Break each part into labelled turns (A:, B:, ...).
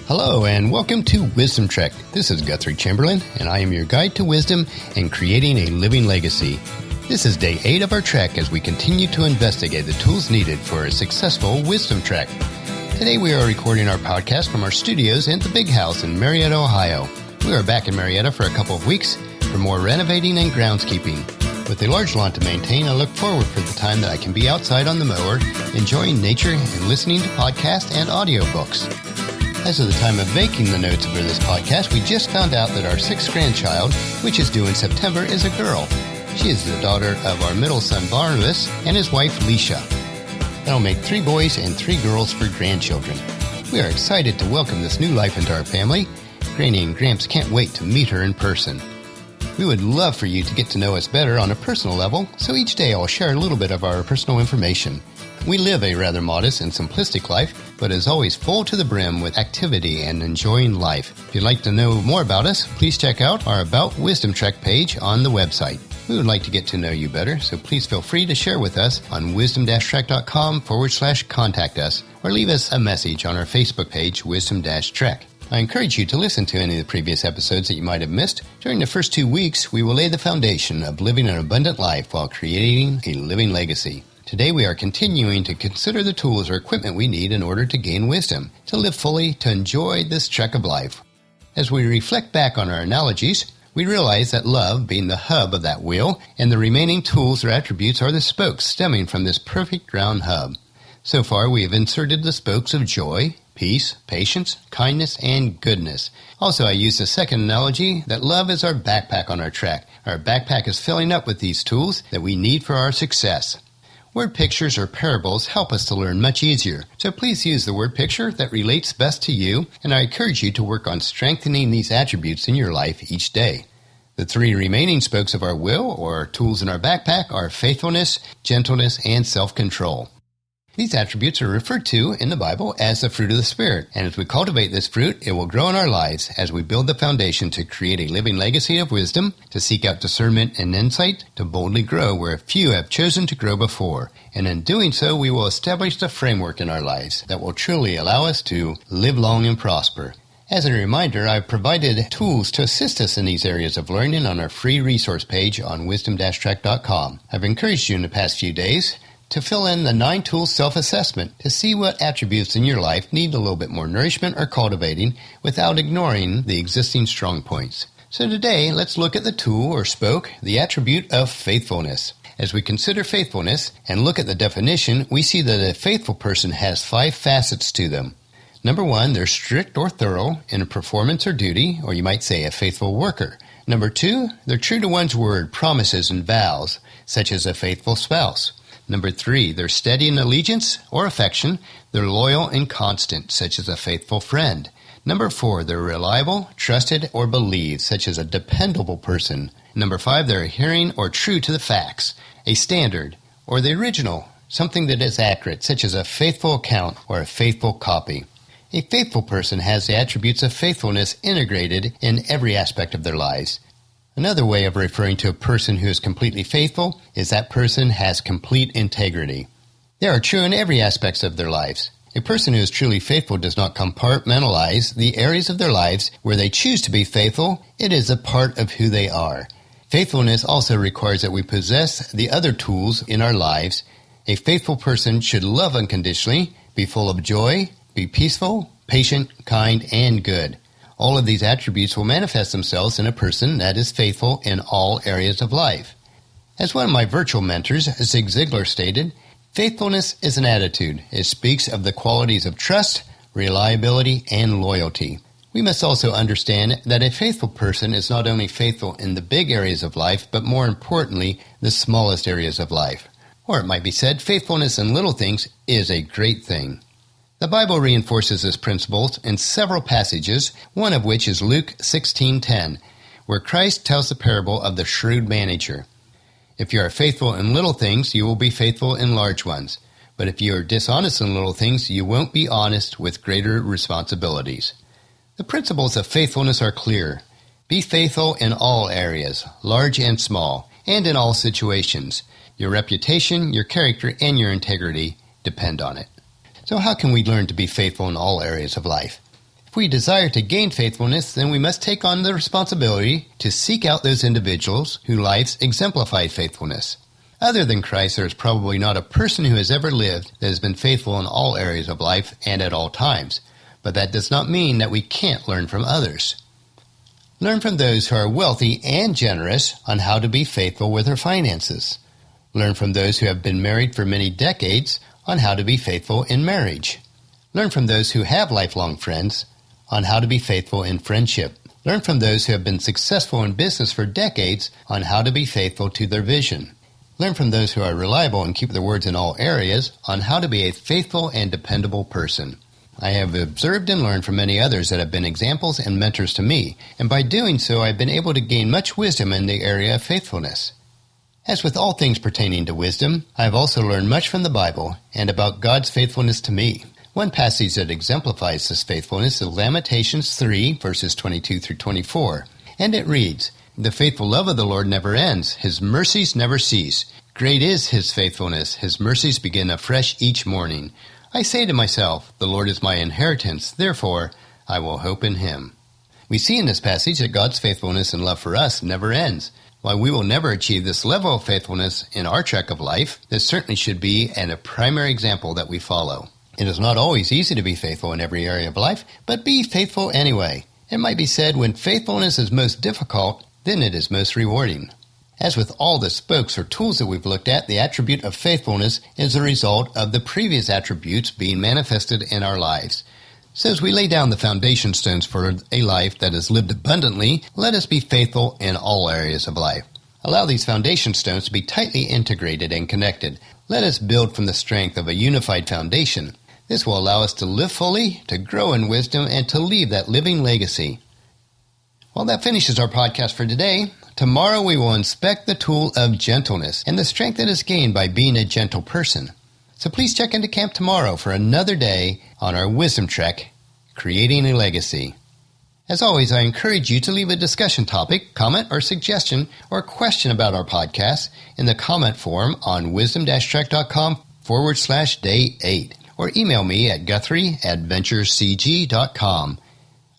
A: Hello and welcome to Wisdom Trek. This is Guthrie Chamberlain and I am your guide to wisdom and creating a living legacy. This is day 8 of our trek as we continue to investigate the tools needed for a successful wisdom trek. Today we are recording our podcast from our studios in the Big House in Marietta, Ohio. We are back in Marietta for a couple of weeks for more renovating and groundskeeping. With a large lawn to maintain, I look forward for the time that I can be outside on the mower, enjoying nature and listening to podcasts and audiobooks. As of the time of making the notes for this podcast, we just found out that our 6th grandchild, which is due in September, is a girl. She is the daughter of our middle son Barnabas and his wife Leisha. That'll make 3 boys and 3 girls for grandchildren. We are excited to welcome this new life into our family. Granny and Gramps can't wait to meet her in person. We would love for you to get to know us better on a personal level, so each day I'll share a little bit of our personal information. We live a rather modest and simplistic life, but is always full to the brim with activity and enjoying life. If you'd like to know more about us, please check out our About Wisdom Trek page on the website. We would like to get to know you better, so please feel free to share with us on wisdom-trek.com/contact us, or leave us a message on our Facebook page, Wisdom-Trek. I encourage you to listen to any of the previous episodes that you might have missed. During the first 2 weeks, we will lay the foundation of living an abundant life while creating a living legacy. Today we are continuing to consider the tools or equipment we need in order to gain wisdom, to live fully, to enjoy this trek of life. As we reflect back on our analogies, we realize that love being the hub of that wheel, and the remaining tools or attributes are the spokes stemming from this perfect round hub. So far we have inserted the spokes of joy, peace, patience, kindness, and goodness. Also, I use the second analogy that love is our backpack on our trek. Our backpack is filling up with these tools that we need for our success. Word pictures or parables help us to learn much easier, so please use the word picture that relates best to you, and I encourage you to work on strengthening these attributes in your life each day. The 3 remaining spokes of our wheel, or tools in our backpack, are faithfulness, gentleness, and self-control. These attributes are referred to in the Bible as the fruit of the Spirit, and as we cultivate this fruit, it will grow in our lives as we build the foundation to create a living legacy of wisdom, to seek out discernment and insight, to boldly grow where few have chosen to grow before, and in doing so, we will establish the framework in our lives that will truly allow us to live long and prosper. As a reminder, I've provided tools to assist us in these areas of learning on our free resource page on wisdom-trek.com. I've encouraged you in the past few days to fill in the 9 tools self-assessment to see what attributes in your life need a little bit more nourishment or cultivating without ignoring the existing strong points. So today, let's look at the tool or spoke, the attribute of faithfulness. As we consider faithfulness and look at the definition, we see that a faithful person has 5 facets to them. Number 1, they're strict or thorough in a performance or duty, or you might say a faithful worker. Number 2, they're true to one's word, promises, and vows, such as a faithful spouse. Number 3, they're steady in allegiance or affection. They're loyal and constant, such as a faithful friend. Number 4, they're reliable, trusted, or believed, such as a dependable person. Number 5, they're adhering or true to the facts, a standard, or the original, something that is accurate, such as a faithful account or a faithful copy. A faithful person has the attributes of faithfulness integrated in every aspect of their lives. Another way of referring to a person who is completely faithful is that person has complete integrity. They are true in every aspect of their lives. A person who is truly faithful does not compartmentalize the areas of their lives where they choose to be faithful. It is a part of who they are. Faithfulness also requires that we possess the other tools in our lives. A faithful person should love unconditionally, be full of joy, be peaceful, patient, kind, and good. All of these attributes will manifest themselves in a person that is faithful in all areas of life. As one of my virtual mentors, Zig Ziglar, stated, faithfulness is an attitude. It speaks of the qualities of trust, reliability, and loyalty. We must also understand that a faithful person is not only faithful in the big areas of life, but more importantly, the smallest areas of life. Or it might be said, faithfulness in little things is a great thing. The Bible reinforces this principle in several passages, one of which is Luke 16:10, where Christ tells the parable of the shrewd manager. If you are faithful in little things, you will be faithful in large ones. But if you are dishonest in little things, you won't be honest with greater responsibilities. The principles of faithfulness are clear. Be faithful in all areas, large and small, and in all situations. Your reputation, your character, and your integrity depend on it. So how can we learn to be faithful in all areas of life? If we desire to gain faithfulness, then we must take on the responsibility to seek out those individuals whose lives exemplify faithfulness. Other than Christ, there is probably not a person who has ever lived that has been faithful in all areas of life and at all times. But that does not mean that we can't learn from others. Learn from those who are wealthy and generous on how to be faithful with their finances. Learn from those who have been married for many decades on how to be faithful in marriage. Learn from those who have lifelong friends on how to be faithful in friendship. Learn from those who have been successful in business for decades on how to be faithful to their vision. Learn from those who are reliable and keep their words in all areas on how to be a faithful and dependable person. I have observed and learned from many others that have been examples and mentors to me, and by doing so I have been able to gain much wisdom in the area of faithfulness. As with all things pertaining to wisdom, I have also learned much from the Bible and about God's faithfulness to me. One passage that exemplifies this faithfulness is Lamentations 3, verses 22 through 24, and it reads, "The faithful love of the Lord never ends. His mercies never cease. Great is his faithfulness. His mercies begin afresh each morning. I say to myself, the Lord is my inheritance. Therefore, I will hope in him." We see in this passage that God's faithfulness and love for us never ends. While we will never achieve this level of faithfulness in our trek of life, this certainly should be a primary example that we follow. It is not always easy to be faithful in every area of life, but be faithful anyway. It might be said when faithfulness is most difficult, then it is most rewarding. As with all the spokes or tools that we've looked at, the attribute of faithfulness is a result of the previous attributes being manifested in our lives. So as we lay down the foundation stones for a life that is lived abundantly, let us be faithful in all areas of life. Allow these foundation stones to be tightly integrated and connected. Let us build from the strength of a unified foundation. This will allow us to live fully, to grow in wisdom, and to leave that living legacy. Well, that finishes our podcast for today. Tomorrow we will inspect the tool of gentleness and the strength that is gained by being a gentle person. So please check into camp tomorrow for another day on our wisdom trek, creating a legacy. As always, I encourage you to leave a discussion topic, comment, or suggestion, or question about our podcast in the comment form on wisdom-trek.com/day 8, or email me at guthrie@venturecg.com.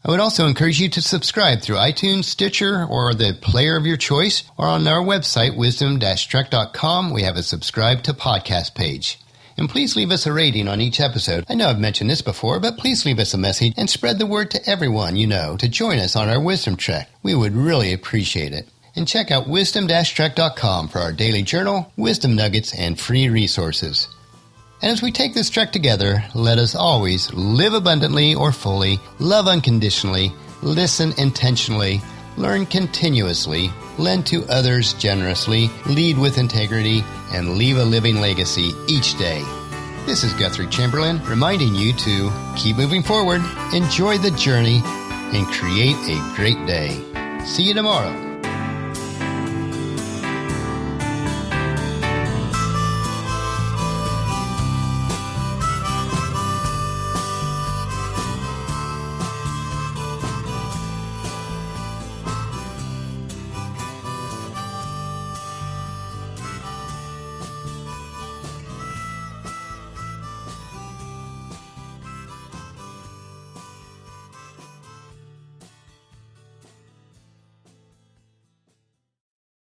A: I would also encourage you to subscribe through iTunes, Stitcher, or the player of your choice, or on our website, wisdom-trek.com. We have a subscribe to podcast page. And please leave us a rating on each episode. I know I've mentioned this before, but please leave us a message and spread the word to everyone you know to join us on our Wisdom Trek. We would really appreciate it. And check out wisdom-trek.com for our daily journal, wisdom nuggets, and free resources. And as we take this trek together, let us always live abundantly or fully, love unconditionally, listen intentionally, learn continuously, lend to others generously, lead with integrity, and leave a living legacy each day. This is Guthrie Chamberlain reminding you to keep moving forward, enjoy the journey, and create a great day. See you tomorrow.